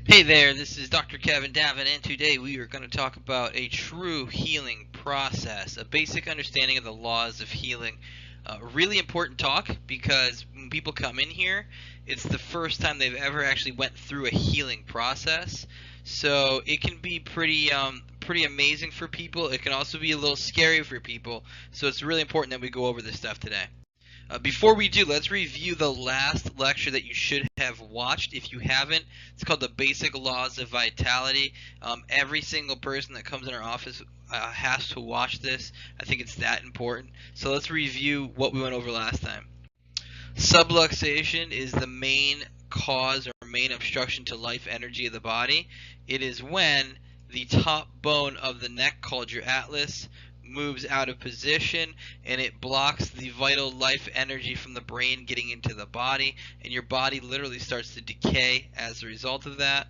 Hey there, this is Dr. Kevin Davin, and today we are going to talk about a true healing process, a basic understanding of the laws of healing. Really important talk because when people come in here, it's the first time they've ever actually went through a healing process. So it can be pretty amazing for people. It can also be a little scary for people. So it's really important that we go over this stuff today. Before we do, let's review the last lecture that you should have watched. If you haven't, it's called The Basic Laws of Vitality. Every single person that comes in our office has to watch this. I think it's that important. So let's review what we went over last time. Subluxation is the main cause or main obstruction to life energy of the body. It is when the top bone of the neck, called your atlas, moves out of position and it blocks the vital life energy from the brain getting into the body, and your body literally starts to decay as a result of that.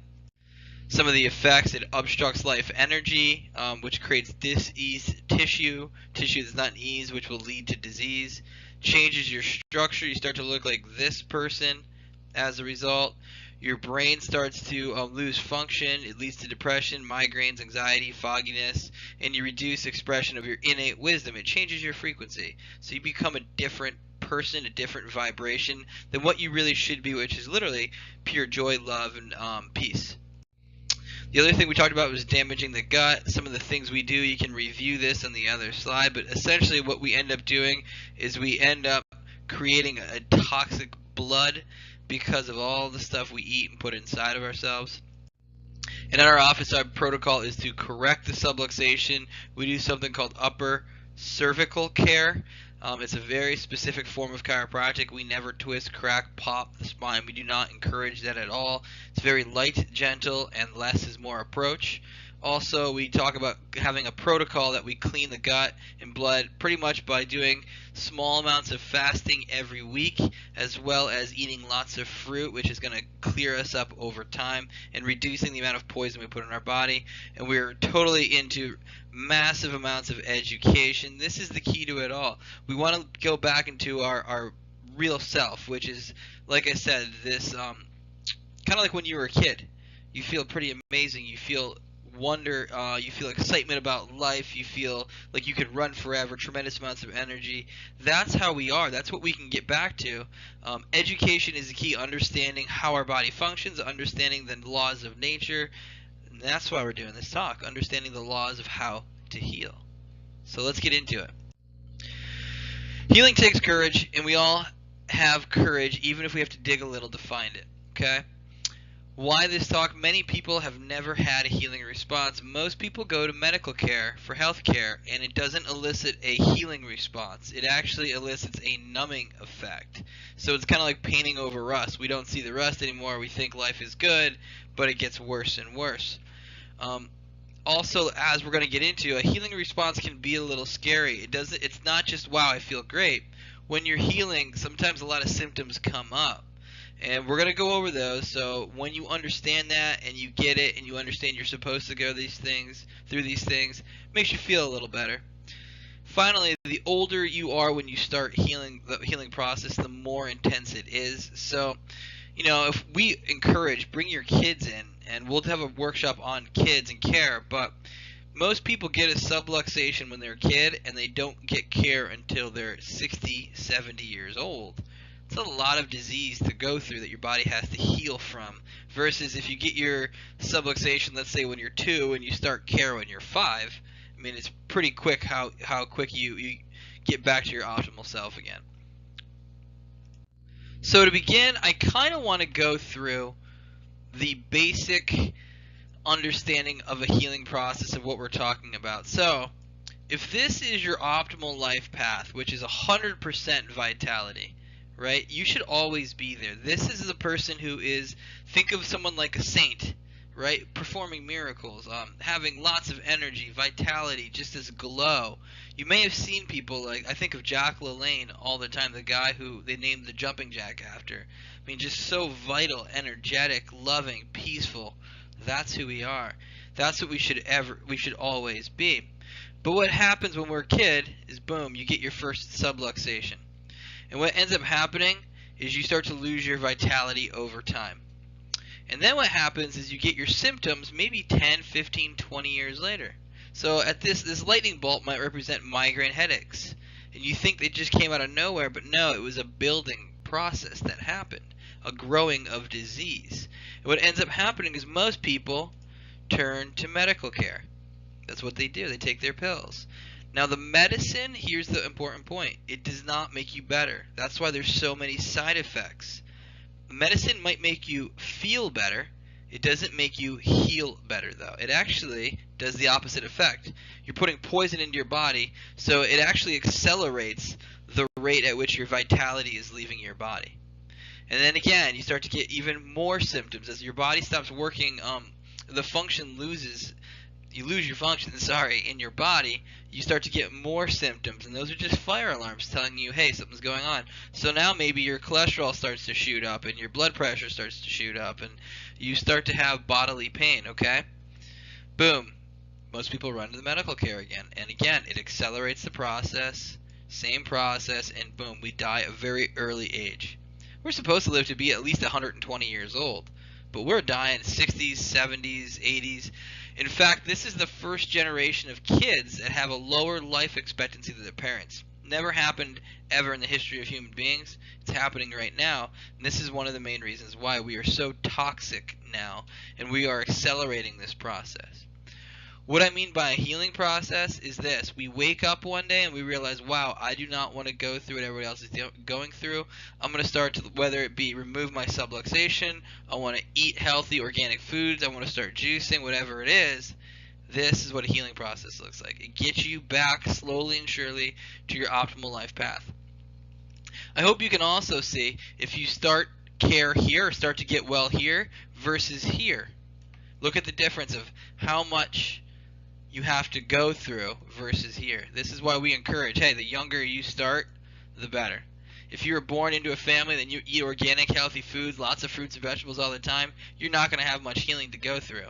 Some of the effects: it obstructs life energy, which creates diseased tissue that's not in ease, which will lead to disease. Changes your structure. You start to look like this person as a result. Your brain starts to lose function. It leads to depression, migraines, anxiety, fogginess, and you reduce expression of your innate wisdom. It changes your frequency. So you become a different person, a different vibration than what you really should be, which is literally pure joy, love, and peace. The other thing we talked about was damaging the gut. Some of the things we do, you can review this on the other slide, but essentially what we end up doing is we end up creating a toxic blood because of all the stuff we eat and put inside of ourselves. And in our office, our protocol is to correct the subluxation. We do something called upper cervical care. It's a very specific form of chiropractic. We never twist, crack, pop the spine. We do not encourage that at all. It's very light, gentle, and less is more approach. Also, we talk about having a protocol that we clean the gut and blood pretty much by doing small amounts of fasting every week, as well as eating lots of fruit, which is going to clear us up over time and reducing the amount of poison we put in our body. And we're totally into massive amounts of education. This is the key to it all. We want to go back into our real self, which is, like I said, this kind of like when you were a kid. You feel pretty amazing. You feel wonder, you feel excitement about life, you feel like you could run forever, tremendous amounts of energy. That's how we are. That's what we can get back to. Education is the key, understanding how our body functions, understanding the laws of nature. And that's why we're doing this talk, understanding the laws of how to heal. So let's get into it. Healing takes courage, and we all have courage, even if we have to dig a little to find it. Okay? Why this talk? Many people have never had a healing response. Most people go to medical care for health care, and it doesn't elicit a healing response. It actually elicits a numbing effect. So it's kind of like painting over rust. We don't see the rust anymore. We think life is good, but it gets worse and worse. Also, as we're going to get into, a healing response can be a little scary. It's not just, wow, I feel great. When you're healing, sometimes a lot of symptoms come up. And we're going to go over those. So when you understand that and you get it and you understand you're supposed to go through these things, it makes you feel a little better. Finally, the older you are when you start healing, the healing process, the more intense it is. So, if we encourage, bring your kids in, and we'll have a workshop on kids and care, but most people get a subluxation when they're a kid, and they don't get care until they're 60, 70 years old. It's a lot of disease to go through that your body has to heal from, versus if you get your subluxation, let's say when you're 2 and you start care when you're 5, I mean, it's pretty quick how quick you get back to your optimal self again. So to begin, I kind of want to go through the basic understanding of a healing process of what we're talking about. So if this is your optimal life path, which is 100% vitality, right? You should always be there. This is the person who is, think of someone like a saint, right? Performing miracles, having lots of energy, vitality, just this glow. You may have seen people like, I think of Jack LaLanne all the time, the guy who they named the Jumping Jack after. I mean, just so vital, energetic, loving, peaceful. That's who we are. That's what we should always be. But what happens when we're a kid is, boom, you get your first subluxation. And what ends up happening is you start to lose your vitality over time. And then what happens is you get your symptoms maybe 10, 15, 20 years later. So at this lightning bolt might represent migraine headaches. And you think they just came out of nowhere, but no, it was a building process that happened, a growing of disease. And what ends up happening is most people turn to medical care. That's what they do. They take their pills. Now the medicine, here's the important point. It does not make you better. That's why there's so many side effects. Medicine might make you feel better. It doesn't make you heal better, though. It actually does the opposite effect. You're putting poison into your body, so it actually accelerates the rate at which your vitality is leaving your body. And then again, you start to get even more symptoms. As your body stops working, the function loses. You lose your function, in your body, you start to get more symptoms, and those are just fire alarms telling you, hey, something's going on. So now maybe your cholesterol starts to shoot up, and your blood pressure starts to shoot up, and you start to have bodily pain, okay? Boom. Most people run to the medical care again, and again, it accelerates the process, same process, and boom, we die at a very early age. We're supposed to live to be at least 120 years old, but we're dying 60s, 70s, 80s. In fact, this is the first generation of kids that have a lower life expectancy than their parents. Never happened ever in the history of human beings. It's happening right now, and this is one of the main reasons why we are so toxic now, and we are accelerating this process. What I mean by a healing process is this. We wake up one day and we realize, wow, I do not want to go through what everybody else is going through. I'm going to start to, whether it be remove my subluxation, I want to eat healthy organic foods, I want to start juicing, whatever it is. This is what a healing process looks like. It gets you back slowly and surely to your optimal life path. I hope you can also see if you start care here, or start to get well here versus here. Look at the difference of how much you have to go through versus here. This is why we encourage, hey, the younger you start, the better. If you were born into a family that you eat organic, healthy foods, lots of fruits and vegetables all the time, you're not going to have much healing to go through.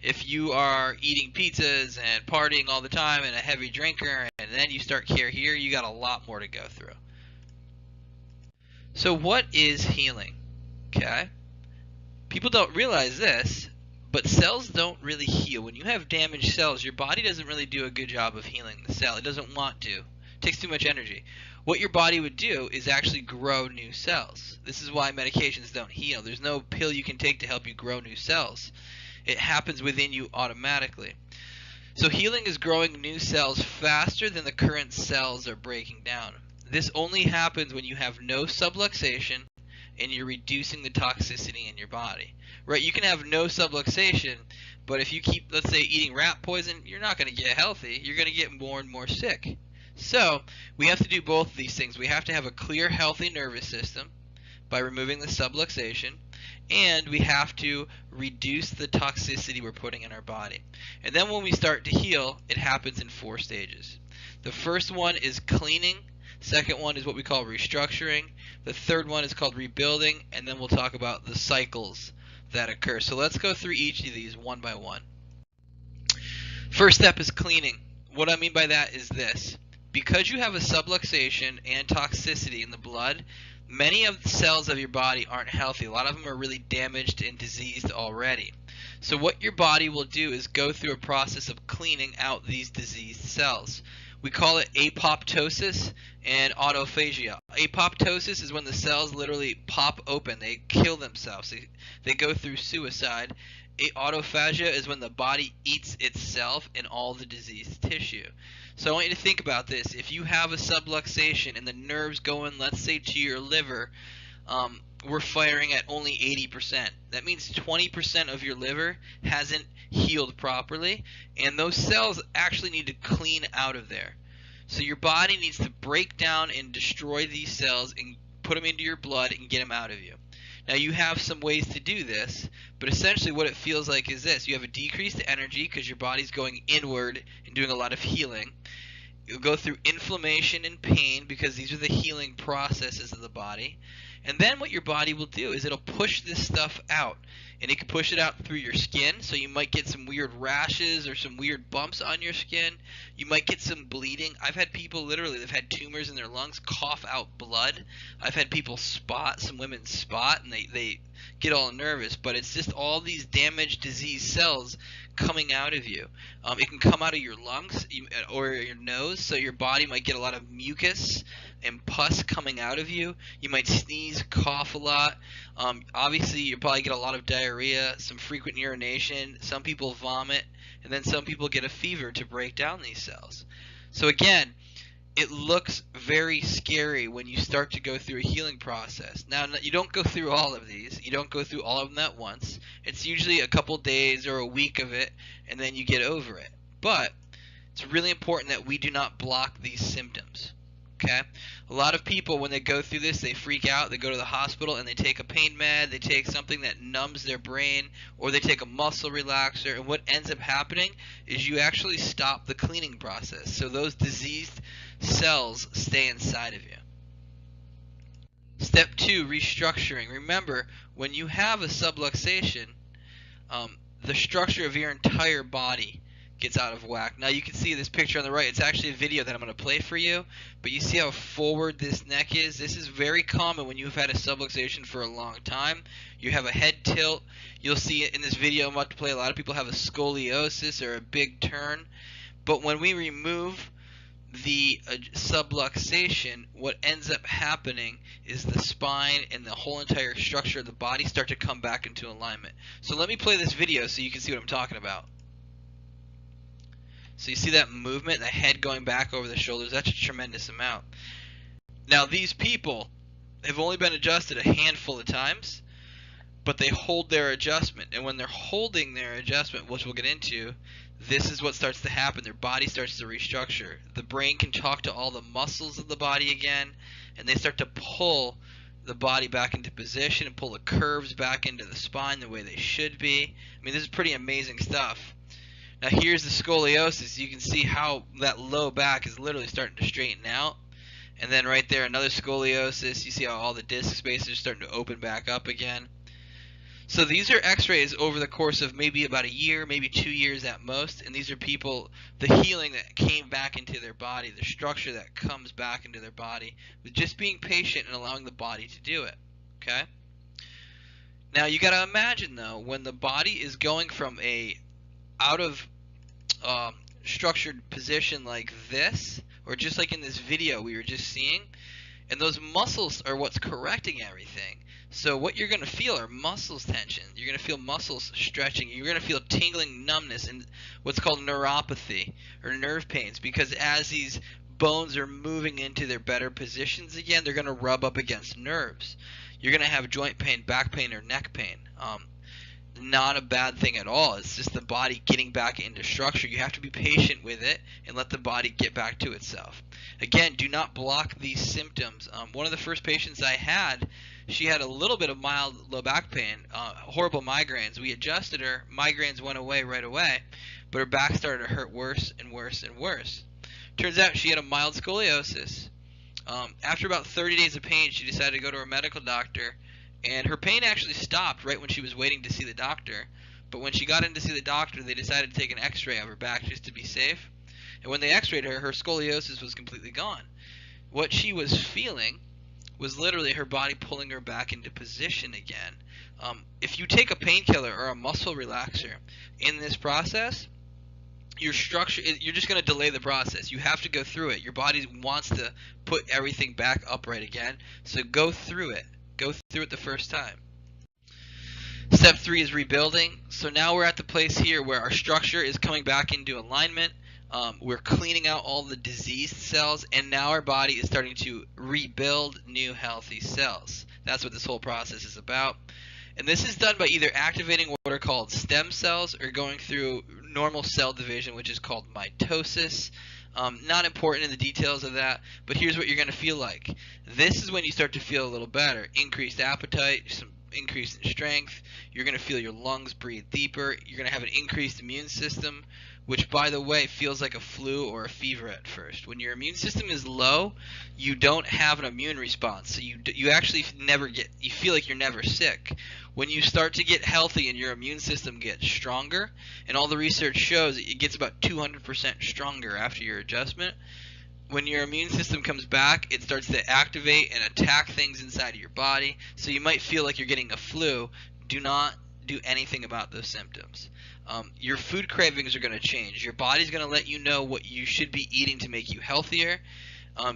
If you are eating pizzas and partying all the time and a heavy drinker, and then you start care here, you got a lot more to go through. So what is healing? Okay? People don't realize this, but cells don't really heal. When you have damaged cells, your body doesn't really do a good job of healing the cell. It doesn't want to. It takes too much energy. What your body would do is actually grow new cells. This is why medications don't heal. There's no pill you can take to help you grow new cells. It happens within you automatically. So healing is growing new cells faster than the current cells are breaking down. This only happens when you have no subluxation and you're reducing the toxicity in your body. Right, you can have no subluxation, but if you keep, let's say, eating rat poison, you're not going to get healthy. You're going to get more and more sick. So we have to do both of these things. We have to have a clear, healthy nervous system by removing the subluxation, and we have to reduce the toxicity we're putting in our body. And then when we start to heal, it happens in 4 stages. The first one is cleaning. Second one is what we call restructuring. The third one is called rebuilding, and then we'll talk about the cycles that occur. So let's go through each of these one by one. First step is cleaning. What I mean by that is this. Because you have a subluxation and toxicity in the blood, many of the cells of your body aren't healthy. A lot of them are really damaged and diseased already. So what your body will do is go through a process of cleaning out these diseased cells. We call it apoptosis and autophagia. Apoptosis is when the cells literally pop open. They kill themselves. They go through suicide. Autophagia is when the body eats itself and all the diseased tissue. So I want you to think about this. If you have a subluxation and the nerves going, let's say, to your liver, we're firing at only 80%. That means 20% of your liver hasn't healed properly, and those cells actually need to clean out of there. So your body needs to break down and destroy these cells and put them into your blood and get them out of you. Now you have some ways to do this, but essentially what it feels like is this. You have a decreased energy because your body's going inward and doing a lot of healing. You'll go through inflammation and pain because these are the healing processes of the body. And then what your body will do is it'll push this stuff out. and it can push it out through your skin, so you might get some weird rashes or some weird bumps on your skin. You might get some bleeding. I've had people literally, they've had tumors in their lungs cough out blood. I've had people spot, some women spot, and they get all nervous, but it's just all these damaged, diseased cells coming out of you. It can come out of your lungs or your nose, so your body might get a lot of mucus and pus coming out of you. You might sneeze, cough a lot. Obviously, you probably get a lot of diarrhea, some frequent urination. Some people vomit, and then some people get a fever to break down these cells. So again, it looks very scary when you start to go through a healing process. Now, you don't go through all of these. You don't go through all of them at once. It's usually a couple days or a week of it, and then you get over it. But it's really important that we do not block these symptoms. Okay? A lot of people, when they go through this, they freak out. They go to the hospital and they take a pain med. They take something that numbs their brain, or they take a muscle relaxer. And what ends up happening is you actually stop the cleaning process. So those diseased cells stay inside of you. Step 2, restructuring. Remember, when you have a subluxation, the structure of your entire body gets out of whack. Now you can see this picture on the right. It's actually a video that I'm going to play for you, but you see how forward this neck is? This is very common when you've had a subluxation for a long time. You have a head tilt. You'll see it in this video I'm about to play. A lot of people have a scoliosis or a big turn. But when we remove the subluxation, what ends up happening is the spine and the whole entire structure of the body start to come back into alignment. So let me play this video so you can see what I'm talking about. So you see that movement, the head going back over the shoulders? That's a tremendous amount. Now these people have only been adjusted a handful of times, but they hold their adjustment. And when they're holding their adjustment, which we'll get into, this is what starts to happen. Their body starts to restructure. The brain can talk to all the muscles of the body again, and they start to pull the body back into position and pull the curves back into the spine the way they should be. I mean, this is pretty amazing stuff. Now here's the scoliosis. You can see how that low back is literally starting to straighten out. And then right there, another scoliosis. You see how all the disc spaces are starting to open back up again. So these are x-rays over the course of maybe about a year, maybe 2 years at most. And these are people, the healing that came back into their body, the structure that comes back into their body, with just being patient and allowing the body to do it. Okay? Now you got to imagine though, when the body is going from a out of structured position like this, or just like in this video we were just seeing, and those muscles are what's correcting everything. So what you're going to feel are muscles tension. You're going to feel muscles stretching. You're going to feel tingling, numbness, and what's called neuropathy or nerve pains, because as these bones are moving into their better positions again, they're going to rub up against nerves. You're going to have joint pain, back pain, or neck pain. Not a bad thing at all. It's just the body getting back into structure. You have to be patient with it and let the body get back to itself. Again, do not block these symptoms. One of the first patients I had, she had a little bit of mild low back pain, horrible migraines. We adjusted her. Migraines went away right away, but her back started to hurt worse and worse and worse. Turns out she had a mild scoliosis. After about 30 days of pain, she decided to go to her medical doctor. And her pain actually stopped right when she was waiting to see the doctor. But when she got in to see the doctor, they decided to take an x-ray of her back just to be safe. And when they x-rayed her, her scoliosis was completely gone. What she was feeling was literally her body pulling her back into position again. If you take a painkiller or a muscle relaxer in this process, your structure, you're just going to delay the process. You have to go through it. Your body wants to put everything back upright again. So go through it. Go through it the first time. Step 3 is rebuilding. So now we're at the place here where our structure is coming back into alignment. We're cleaning out all the diseased cells, and now our body is starting to rebuild new healthy cells. That's what this whole process is about. And this is done by either activating what are called stem cells or going through normal cell division, which is called mitosis. Not important in the details of that, but here's what you're going to feel like. This is when you start to feel a little better. Increased appetite, some increase in strength. You're going to feel your lungs breathe deeper. You're going to have an increased immune system, which, by the way, feels like a flu or a fever at first. When your immune system is low, you don't have an immune response, so you actually never get, you feel like you're never sick. When you start to get healthy and your immune system gets stronger, and all the research shows it gets about 200% stronger after your adjustment, when your immune system comes back, it starts to activate and attack things inside of your body. So you might feel like you're getting a flu. Do not do anything about those symptoms. Your food cravings are going to change. Your body's going to let you know what you should be eating to make you healthier.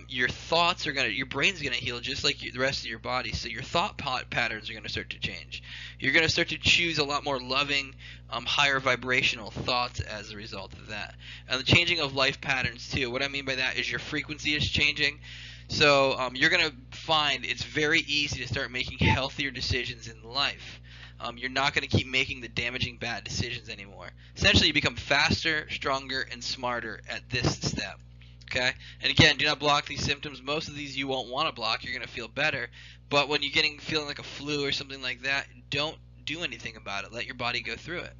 Your thoughts are your brain's going to heal just like the rest of your body. So your thought patterns are going to start to change. You're going to start to choose a lot more loving, higher vibrational thoughts as a result of that. And the changing of life patterns too. What I mean by that is your frequency is changing. So you're going to find it's very easy to start making healthier decisions in life. You're not going to keep making the damaging bad decisions anymore. Essentially, you become faster, stronger, and smarter at this step. Okay? And again, do not block these symptoms. Most of these you won't want to block. You're going to feel better. But when you're feeling like a flu or something like that, don't do anything about it. Let your body go through it.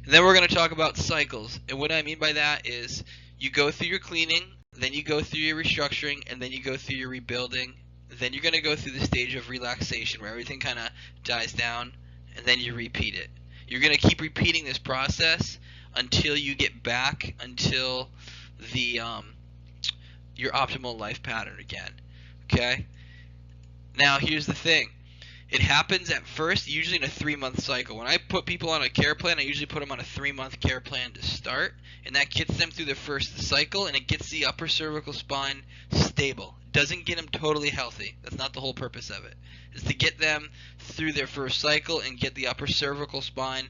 And then we're going to talk about cycles. And what I mean by that is you go through your cleaning, then you go through your restructuring, and then you go through your rebuilding. Then you're going to go through the stage of relaxation where everything kind of dies down, and then you repeat it. You're going to keep repeating this process until you get back until the your optimal life pattern again. Okay? Now here's the thing. It happens at first usually in a 3-month cycle. When I put people on a care plan, I usually put them on a 3-month care plan to start, and that gets them through their first cycle, and it gets the upper cervical spine stable. It doesn't get them totally healthy. That's not the whole purpose of it. It's to get them through their first cycle and get the upper cervical spine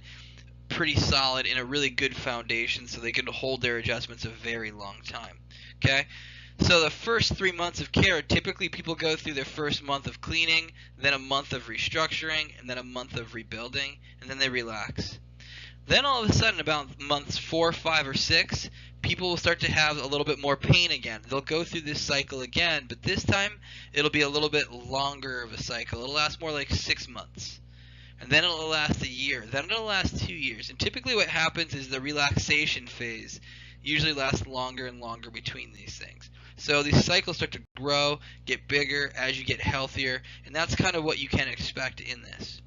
pretty solid in a really good foundation so they can hold their adjustments a very long time. Okay? So the first 3 months of care, typically people go through their first month of cleaning, then a month of restructuring, and then a month of rebuilding, and then they relax. Then all of a sudden, about months 4, 5, or 6, people will start to have a little bit more pain again. They'll go through this cycle again, but this time it'll be a little bit longer of a cycle. It'll last more like 6 months. And then it'll last a year. Then it'll last 2 years. And typically what happens is the relaxation phase usually lasts longer and longer between these things. So these cycles start to grow, get bigger as you get healthier, and that's kind of what you can expect in this.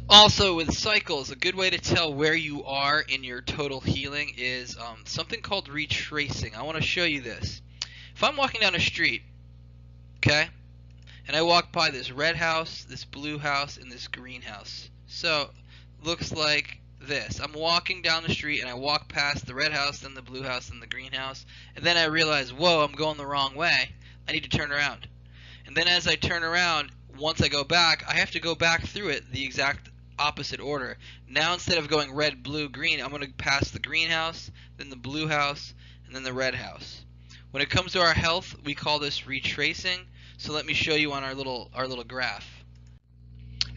Also, with cycles, a good way to tell where you are in your total healing is something called retracing. I want to show you this. If I'm walking down a street, okay, and I walk by this red house, this blue house, and this green house. So, looks like this. I'm walking down the street and I walk past the red house, then the blue house, then the green house, and then I realize, whoa, I'm going the wrong way. I need to turn around. And then as I turn around, once I go back, I have to go back through it the exact opposite order. Now instead of going red, blue, green, I'm going to pass the green house, then the blue house, and then the red house. When it comes to our health, we call this retracing. So let me show you on our little graph.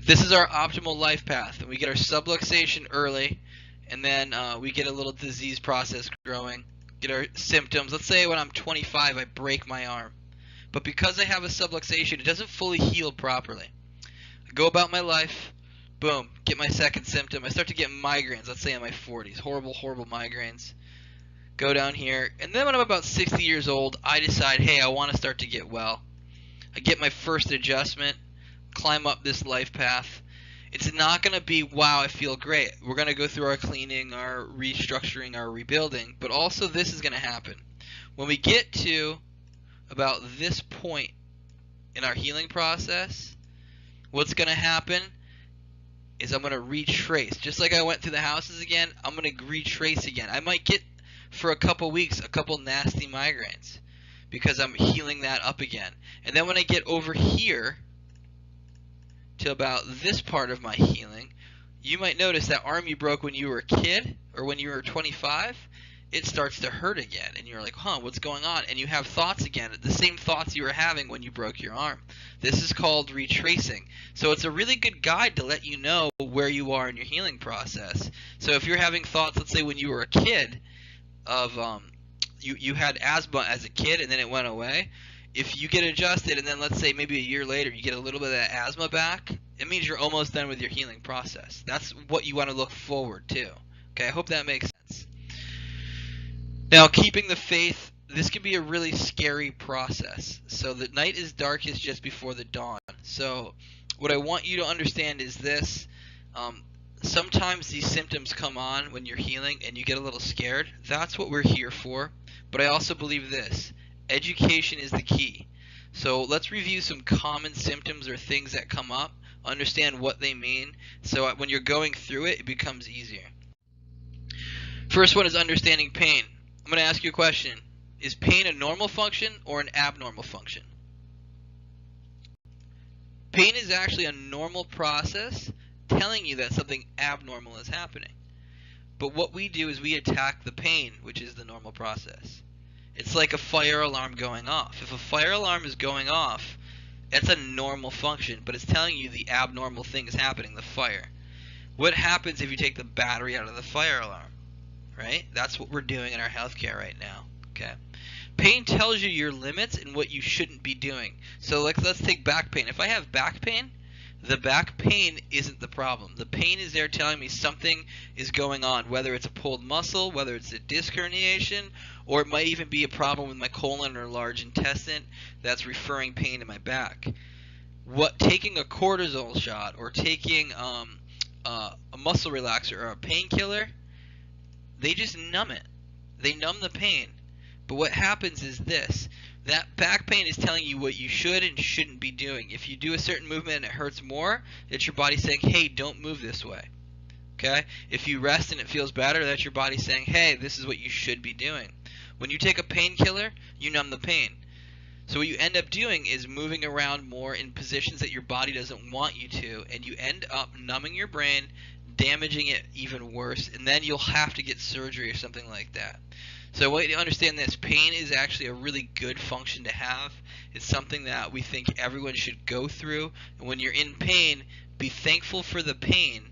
This is our optimal life path, and we get our subluxation early, and then we get a little disease process growing, get our symptoms. Let's say when I'm 25, I break my arm. But because I have a subluxation, it doesn't fully heal properly. I go about my life, boom, get my second symptom. I start to get migraines, let's say in my 40s, horrible, horrible migraines. Go down here, and then when I'm about 60 years old, I decide, hey, I want to start to get well. I get my first adjustment, climb up this life path. It's not going to be, wow, I feel great. We're going to go through our cleaning, our restructuring, our rebuilding, but also this is going to happen. When we get to about this point in our healing process, what's going to happen is I'm going to retrace. Just like I went through the houses again, I'm going to retrace again. I might get, for a couple weeks, a couple nasty migraines because I'm healing that up again. And then when I get over here to about this part of my healing, you might notice that arm you broke when you were a kid or when you were 25, it starts to hurt again. And you're like, huh, what's going on? And you have thoughts again, the same thoughts you were having when you broke your arm. This is called retracing. So it's a really good guide to let you know where you are in your healing process. So if you're having thoughts, let's say when you were a kid, of you had asthma as a kid and then it went away, If you get adjusted and then let's say maybe a year later you get a little bit of that asthma back, it means you're almost done with your healing process. That's what you want to look forward to. Okay, I hope that makes sense. Now, keeping the faith, this can be a really scary process. So the night is darkest just before the dawn. So what I want you to understand is this. Sometimes these symptoms come on when you're healing and you get a little scared. That's what we're here for. But I also believe this. Education is the key. So let's review some common symptoms or things that come up, understand what they mean, so when you're going through it, it becomes easier. First one is understanding pain. I'm going to ask you a question. Is pain a normal function or an abnormal function? Pain is actually a normal process telling you that something abnormal is happening. But what we do is we attack the pain, which is the normal process. It's like a fire alarm going off. If a fire alarm is going off, that's a normal function, but it's telling you the abnormal thing is happening, the fire. What happens if you take the battery out of the fire alarm? Right? That's what we're doing in our healthcare right now. Okay. Pain tells you your limits and what you shouldn't be doing. So let's take back pain. If I have back pain, the back pain isn't the problem. The pain is there telling me something is going on, whether it's a pulled muscle, whether it's a disc herniation, or it might even be a problem with my colon or large intestine that's referring pain to my back. Taking a cortisol shot or taking a muscle relaxer or a painkiller, they just numb it. They numb the pain. But what happens is this. That back pain is telling you what you should and shouldn't be doing. If you do a certain movement and it hurts more, it's your body saying, hey, don't move this way. Okay? If you rest and it feels better, that's your body saying, hey, this is what you should be doing. When you take a painkiller, you numb the pain. So what you end up doing is moving around more in positions that your body doesn't want you to, and you end up numbing your brain, damaging it even worse, and then you'll have to get surgery or something like that. So I want you to understand this. Pain is actually a really good function to have. It's something that we think everyone should go through. And when you're in pain, be thankful for the pain.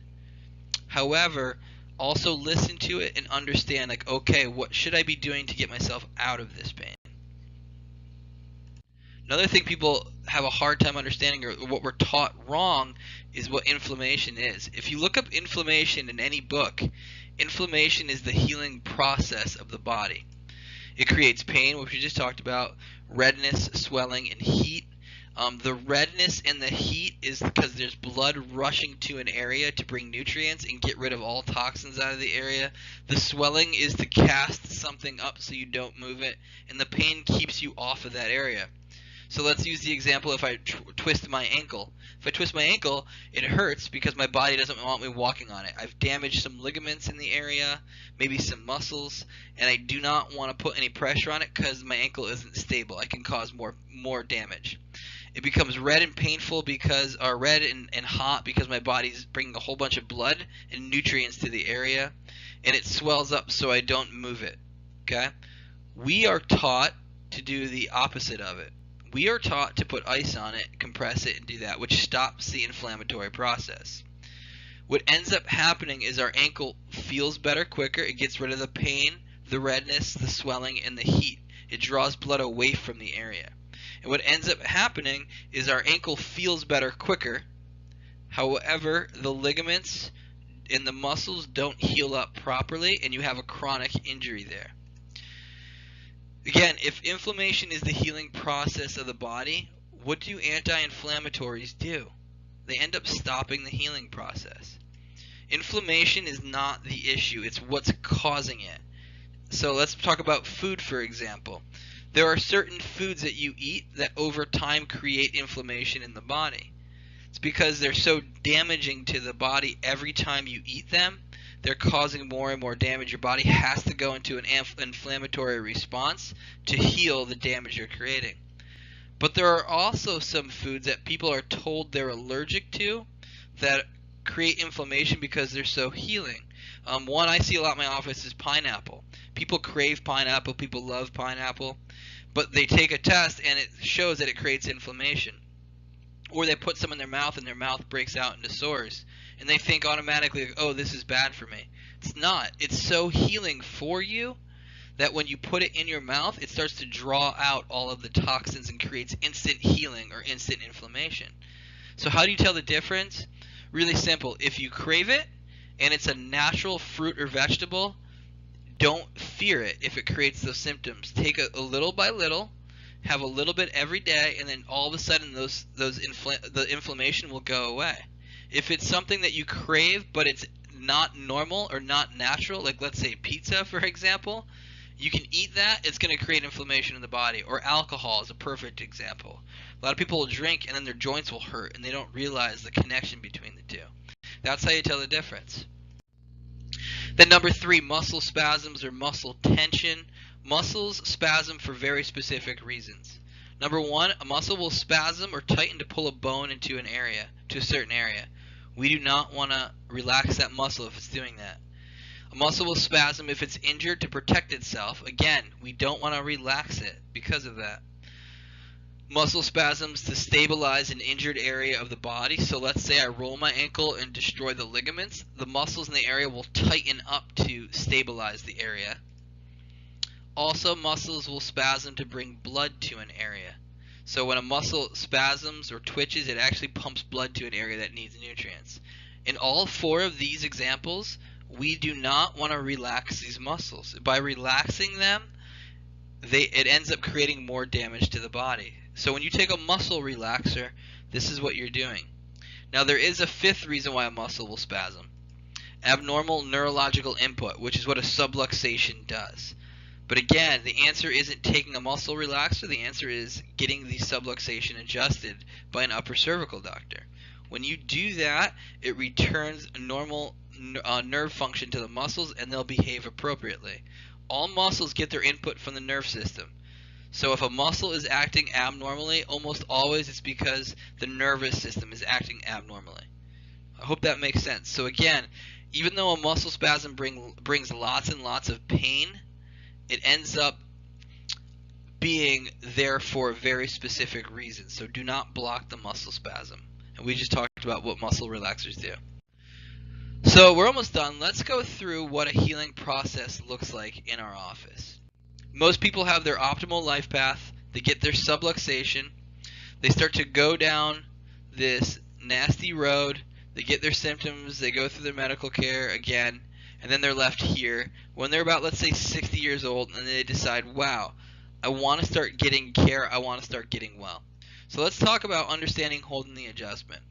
However, also listen to it and understand, like, okay, what should I be doing to get myself out of this pain? Another thing people have a hard time understanding, or what we're taught wrong, is what inflammation is. If you look up inflammation in any book, inflammation is the healing process of the body. It creates pain, which we just talked about, redness, swelling, and heat. The redness and the heat is because there's blood rushing to an area to bring nutrients and get rid of all toxins out of the area. The swelling is to cast something up so you don't move it, and the pain keeps you off of that area. So let's use the example if I twist my ankle. If I twist my ankle, it hurts because my body doesn't want me walking on it. I've damaged some ligaments in the area, maybe some muscles, and I do not want to put any pressure on it because my ankle isn't stable. I can cause more damage. It becomes red and painful because, or red and hot because my body's bringing a whole bunch of blood and nutrients to the area, and it swells up so I don't move it. Okay? We are taught to do the opposite of it. We are taught to put ice on it, compress it, and do that, which stops the inflammatory process. What ends up happening is our ankle feels better quicker. It gets rid of the pain, the redness, the swelling, and the heat. It draws blood away from the area. And what ends up happening is our ankle feels better quicker. However, the ligaments and the muscles don't heal up properly, and you have a chronic injury there. Again, if inflammation is the healing process of the body, what do anti-inflammatories do? They end up stopping the healing process. Inflammation is not the issue, it's what's causing it. So let's talk about food, for example. There are certain foods that you eat that over time create inflammation in the body. It's because they're so damaging to the body every time you eat them. They're causing more and more damage. Your body has to go into an inflammatory response to heal the damage you're creating. But there are also some foods that people are told they're allergic to that create inflammation because they're so healing. One I see a lot in my office is pineapple. People crave pineapple. People love pineapple. But they take a test and it shows that it creates inflammation. Or they put some in their mouth and their mouth breaks out into sores. And they think automatically, oh, this is bad for me. It's not. It's so healing for you that when you put it in your mouth, it starts to draw out all of the toxins and creates instant healing or instant inflammation. So how do you tell the difference? Really simple. If you crave it and it's a natural fruit or vegetable, don't fear it if it creates those symptoms. Take a little by little, have a little bit every day, and then all of a sudden the inflammation will go away. If it's something that you crave but it's not normal or not natural, like let's say pizza for example, you can eat that, it's going to create inflammation in the body. Or alcohol is a perfect example. A lot of people will drink and then their joints will hurt and they don't realize the connection between the two. That's how you tell the difference. Then number 3, muscle spasms or muscle tension. Muscles spasm for very specific reasons. Number 1, a muscle will spasm or tighten to pull a bone into an area, to a certain area. We do not want to relax that muscle if it's doing that. A muscle will spasm if it's injured to protect itself. Again, we don't want to relax it because of that. Muscle spasms to stabilize an injured area of the body. So let's say I roll my ankle and destroy the ligaments. The muscles in the area will tighten up to stabilize the area. Also, muscles will spasm to bring blood to an area. So when a muscle spasms or twitches, it actually pumps blood to an area that needs nutrients. In all 4 of these examples, we do not want to relax these muscles. By relaxing them, it ends up creating more damage to the body. So when you take a muscle relaxer, this is what you're doing. Now there is a 5th reason why a muscle will spasm. Abnormal neurological input, which is what a subluxation does. But again, the answer isn't taking a muscle relaxer. The answer is getting the subluxation adjusted by an upper cervical doctor. When you do that, it returns normal nerve function to the muscles and they'll behave appropriately. All muscles get their input from the nerve system. So if a muscle is acting abnormally, almost always it's because the nervous system is acting abnormally. I hope that makes sense. So again, even though a muscle spasm brings lots and lots of pain, it ends up being there for a very specific reason. So do not block the muscle spasm. And we just talked about what muscle relaxers do. So we're almost done. Let's go through what a healing process looks like in our office. Most people have their optimal life path. They get their subluxation. They start to go down this nasty road. They get their symptoms. They go through their medical care again. And then they're left here when they're about, let's say, 60 years old. And they decide, wow, I want to start getting care. I want to start getting well. So let's talk about understanding holding the adjustment.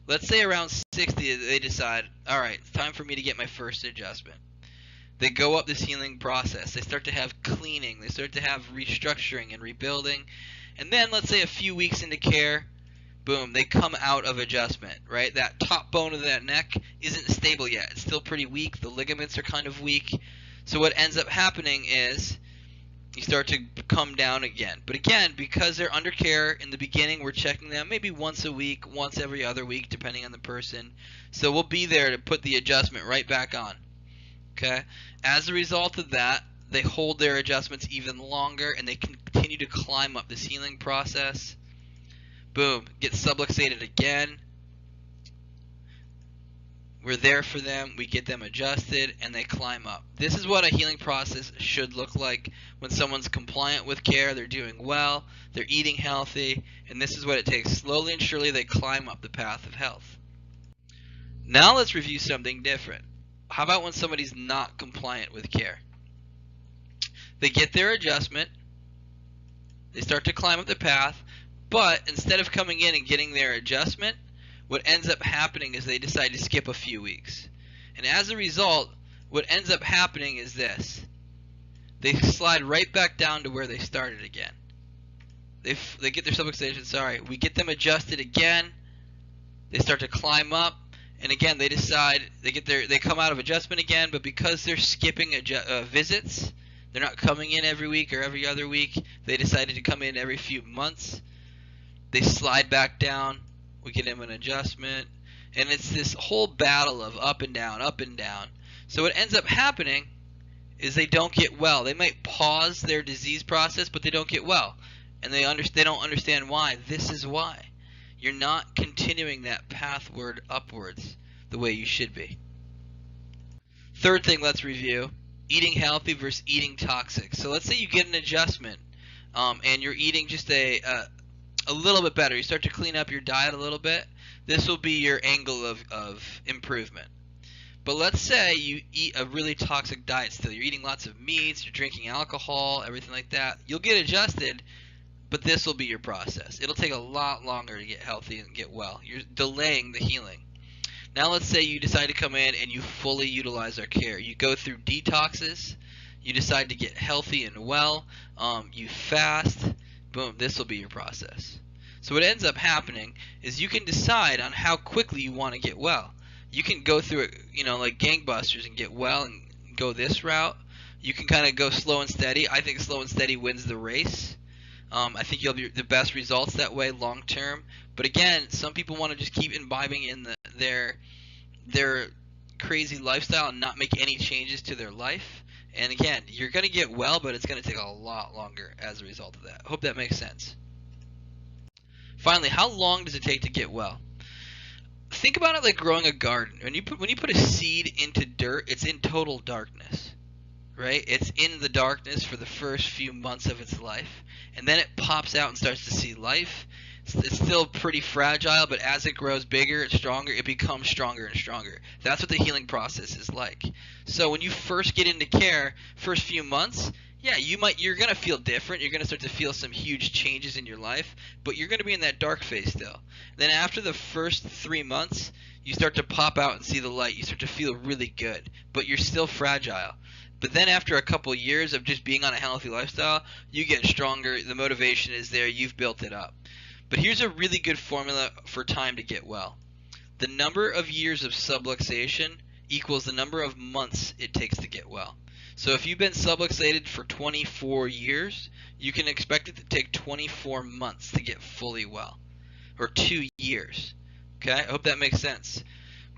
Let's say around 60 they decide, all right, it's time for me to get my first adjustment. They go up this healing process. They start to have cleaning. They start to have restructuring and rebuilding. And then let's say a few weeks into care, boom, they come out of adjustment, right? That top bone of that neck isn't stable yet. It's still pretty weak. The ligaments are kind of weak. So what ends up happening is you start to come down again. But again, because they're under care in the beginning, we're checking them maybe once a week, once every other week, depending on the person. So we'll be there to put the adjustment right back on. Okay? As a result of that, they hold their adjustments even longer and they continue to climb up this healing process. Boom, get subluxated again. We're there for them, we get them adjusted, and they climb up. This is what a healing process should look like when someone's compliant with care, they're doing well, they're eating healthy, and this is what it takes. Slowly and surely they climb up the path of health. Now let's review something different. How about when somebody's not compliant with care? They get their adjustment, they start to climb up the path, but instead of coming in and getting their adjustment, what ends up happening is they decide to skip a few weeks. And as a result, what ends up happening is this. They slide right back down to where they started again. They get their subluxation, we get them adjusted again, they start to climb up, and again they decide, they come out of adjustment again, but because they're skipping visits, they're not coming in every week or every other week, they decided to come in every few months, they slide back down, we get them an adjustment, and it's this whole battle of up and down, up and down. So what ends up happening is they don't get well. They might pause their disease process, but they don't get well. And they don't understand why. This is why. You're not continuing that pathward upwards the way you should be. Third thing let's review, eating healthy versus eating toxic. So let's say you get an adjustment, and you're eating just a little bit better. You start to clean up your diet a little bit. This will be your angle of improvement. But let's say you eat a really toxic diet still. You're eating lots of meats, you're drinking alcohol, everything like that. You'll get adjusted, but this will be your process. It'll take a lot longer to get healthy and get well. You're delaying the healing. Now let's say you decide to come in and you fully utilize our care. You go through detoxes, you decide to get healthy and well, you fast, boom, this will be your process. So what ends up happening is you can decide on how quickly you want to get well. You can go through it, like gangbusters and get well and go this route. You can kind of go slow and steady. I think slow and steady wins the race. I think you'll have the best results that way long term. But again, some people want to just keep imbibing in their crazy lifestyle and not make any changes to their life. And again, you're going to get well, but it's going to take a lot longer as a result of that. I hope that makes sense. Finally, how long does it take to get well? Think about it like growing a garden. When you put a seed into dirt, it's in total darkness, right? It's in the darkness for the first few months of its life, and then it pops out and starts to see life. It's still pretty fragile, but as it grows bigger and stronger, it becomes stronger and stronger. That's what the healing process is like. So when you first get into care, first few months, yeah, you're gonna feel different. You're gonna start to feel some huge changes in your life, but you're gonna be in that dark phase still. Then after the first 3 months, you start to pop out and see the light. You start to feel really good, but you're still fragile. But then after a couple years of just being on a healthy lifestyle, you get stronger. The motivation is there. You've built it up. But here's a really good formula for time to get well. The number of years of subluxation equals the number of months it takes to get well. So if you've been subluxated for 24 years, you can expect it to take 24 months to get fully well, or 2 years. Okay, I hope that makes sense.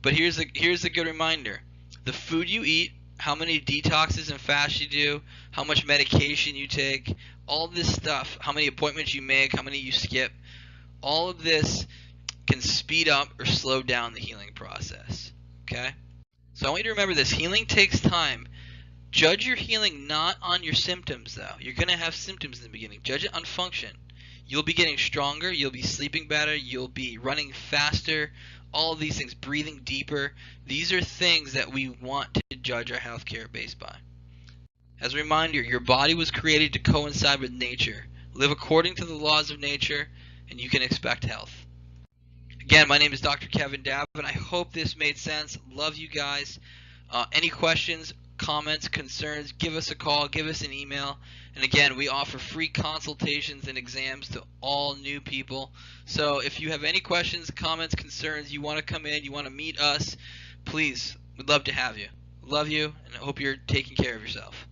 But here's a good reminder: the food you eat, how many detoxes and fasts you do, how much medication you take, all this stuff, how many appointments you make, how many you skip, all of this can speed up or slow down the healing process. Okay, so I want you to remember this: healing takes time. Judge your healing not on your symptoms, though. You're going to have symptoms in the beginning. Judge it on function. You'll be getting stronger. You'll be sleeping better. You'll be running faster. All of these things, breathing deeper. These are things that we want to judge our healthcare based by. As a reminder, your body was created to coincide with nature. Live according to the laws of nature, and you can expect health. Again, my name is Dr. Kevin Davin. I hope this made sense. Love you guys. Any questions, comments, concerns, give us a call, give us an email. And again, we offer free consultations and exams to all new people. So if you have any questions, comments, concerns, you want to come in, you want to meet us, please, we'd love to have you. Love you, and I hope you're taking care of yourself.